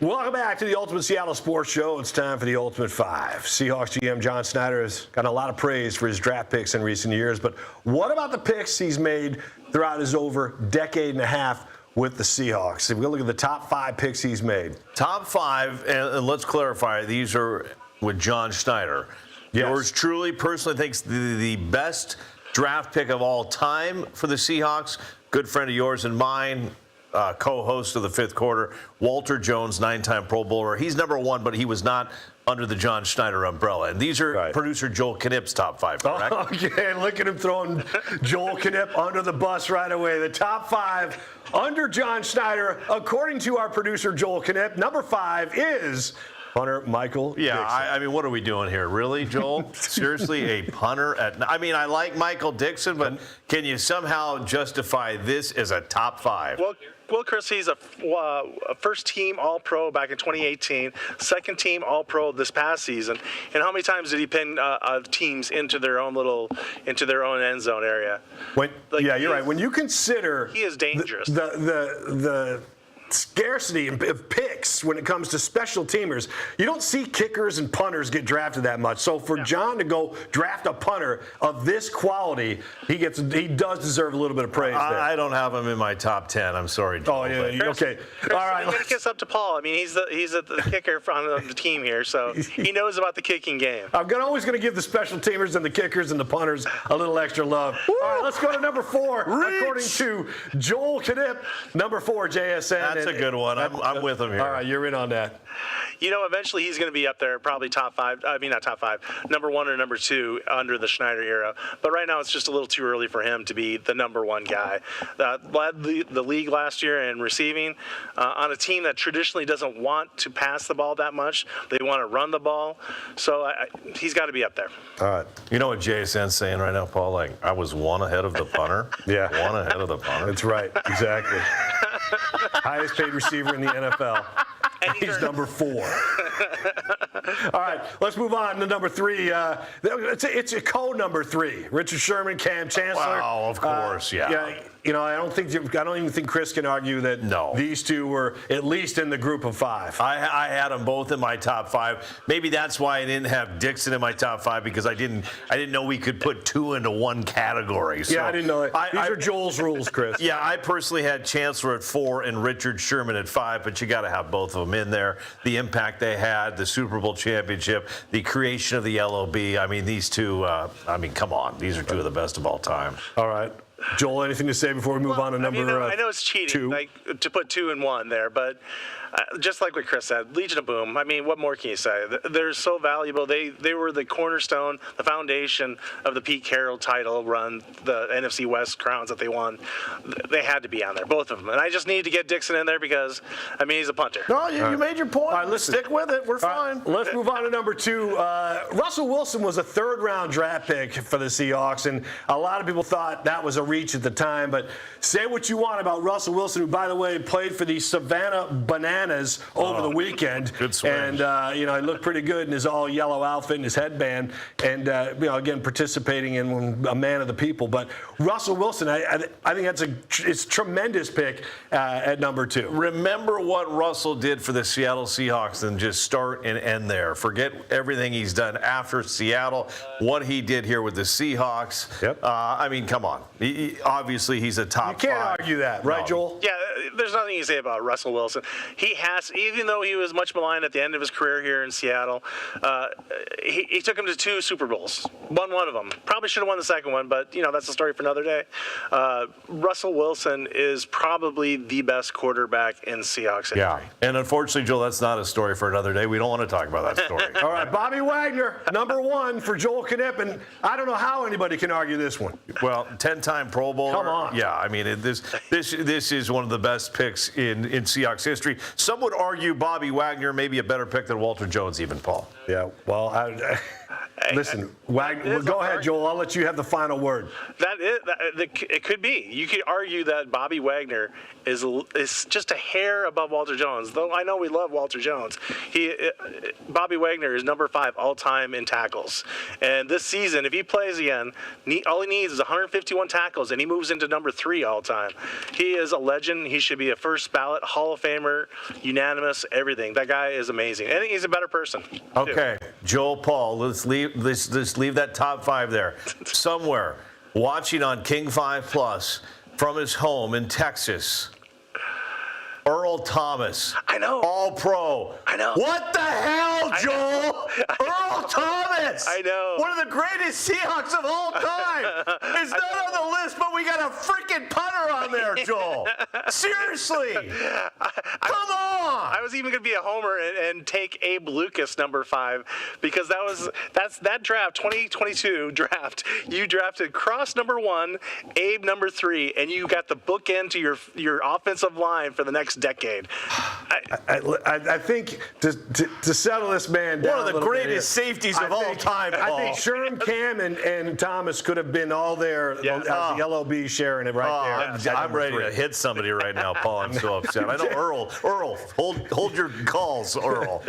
Welcome back to the Ultimate Seattle Sports Show. It's time for the Ultimate Five. Seahawks GM John Schneider has gotten a lot of praise for his draft picks in recent years, but what about the picks he's made throughout his over decade and a half with the Seahawks? If we look at the top 5 picks he's made. Top 5, and let's clarify, these are with John Schneider. Yes. Yours truly personally thinks the best draft pick of all time for the Seahawks, good friend of yours and mine, co-host of the Fifth Quarter, Walter Jones, 9-time Pro Bowler. He's number 1, but he was not under the John Schneider umbrella. And these are producer Joel Knipp's top 5, correct? Oh, okay, and look at him throwing Joel Knipp under the bus right away. The top 5 under John Schneider, according to our producer Joel Knipp, number 5 is punter Michael Dixon. I mean, what are we doing here? Really, Joel? Seriously, a punter I mean, I like Michael Dixon, but can you somehow justify this as a top 5? Well, Chris, he's a first-team All-Pro back in 2018, second-team All-Pro this past season. And how many times did he pin teams into their own end zone area? You're right. When you consider he is dangerous. The scarcity of picks when it comes to special teamers, you don't see kickers and punters get drafted that much. So for John to go draft a punter of this quality, he does deserve a little bit of praise there. I don't have him in my top 10. I'm sorry, Joel. Oh yeah, okay. Chris, all right. Let's kiss up to Paul. I mean, he's the kicker on the team here, so he knows about the kicking game. I'm always going to give the special teamers and the kickers and the punters a little extra love. Woo! All right, let's go to number 4. According to Joel Knipp, number 4, JSN. That's a good one. I'm with him here. All right, you're in on that. You know, eventually he's going to be up there, probably top 5. I mean, not top 5, number 1 or number 2 under the Schneider era. But right now, it's just a little too early for him to be the number 1 guy. Led the league last year in receiving on a team that traditionally doesn't want to pass the ball that much. They want to run the ball. So he's got to be up there. All right. You know what JSN's saying right now, Paul? Like, I was 1 ahead of the punter. Yeah. 1 ahead of the punter. That's right. Exactly. Highest paid receiver in the NFL. And he's number 4. All right, let's move on to number 3. It's a co-number 3. Richard Sherman, Cam Chancellor. Wow, of course, yeah. You know, I don't even think Chris can argue that these two were at least in the group of 5. I had them both in my top 5. Maybe that's why I didn't have Dixon in my top 5, because I didn't know we could put 2 into one category. So I didn't know that. These are Joel's rules, Chris. Yeah, I personally had Chancellor at 4 and Richard Sherman at 5, but you got to have both of them in there. The impact they had, the Super Bowl championship, the creation of the LOB. I mean, these two. I mean, come on, these are 2 of the best of all time. All right. Joel, anything to say before we move on to number 2? I know it's cheating to put 2 in 1 there, but just like what Chris said, Legion of Boom, I mean, what more can you say? They're so valuable. They were the cornerstone, the foundation of the Pete Carroll title run, the NFC West crowns that they won. They had to be on there, both of them. And I just need to get Dixon in there because, I mean, he's a punter. No, you made your point. All right, let's stick with it. We're fine. Let's move on to number 2. Russell Wilson was a 3rd-round draft pick for the Seahawks, and a lot of people thought that was a reach at the time. But say what you want about Russell Wilson, who, by the way, played for the Savannah Bananas over the weekend. Good swing. And, he looked pretty good in his all-yellow outfit and his headband. And, again, participating in a man of the people. But Russell Wilson, I think it's a tremendous pick at number 2. Remember what Russell did for the Seattle Seahawks and just start and end there. Forget everything he's done after Seattle, what he did here with the Seahawks. Yep. I mean, come on. Obviously, he's a top 5. You can't argue that, right, Joel? Yeah, there's nothing you can say about Russell Wilson. He has, even though he was much maligned at the end of his career here in Seattle, he took him to 2 Super Bowls, won one of them. Probably should have won the second one, but, that's a story for another day. Russell Wilson is probably the best quarterback in Seahawks history. Yeah, and unfortunately, Joel, that's not a story for another day. We don't want to talk about that story. All right, Bobby Wagner, number 1 for Joel Knipp, and I don't know how anybody can argue this one. Well, 10-time Pro Bowler. Come on. Yeah, I mean, this is one of the best picks in Seahawks history. Some would argue Bobby Wagner may be a better pick than Walter Jones, even, Paul. Yeah, well, Listen, go ahead, Joel. I'll let you have the final word. It could be. You could argue that Bobby Wagner is just a hair above Walter Jones. Though I know we love Walter Jones, Bobby Wagner is number 5 all time in tackles. And this season, if he plays again, all he needs is 151 tackles, and he moves into number 3 all time. He is a legend. He should be a first ballot Hall of Famer, unanimous, everything. That guy is amazing. I think he's a better person. Okay, Joel Paul, let's leave that top 5 there. Somewhere, watching on King 5 Plus from his home in Texas, Earl Thomas. I know. All-Pro. I know. What the hell, Joel? Earl Thomas. I know. One of the greatest Seahawks of all time. It's not on the list, but we got a freaking punter on there, Joel. Seriously. Come on. I was even going to be a homer and take Abe Lucas number 5 because that draft, 2022 draft. You drafted Cross number 1, Abe number 3, and you got the bookend to your offensive line for the next decade. I think to settle this man down, one of the greatest safeties of all time, Paul. I think Sherm, Cam, and Thomas could have been all there. Yeah. The LOB sharing it right there. I'm ready to hit somebody right now, Paul. I'm so upset. I know Earl, hold your calls, Earl.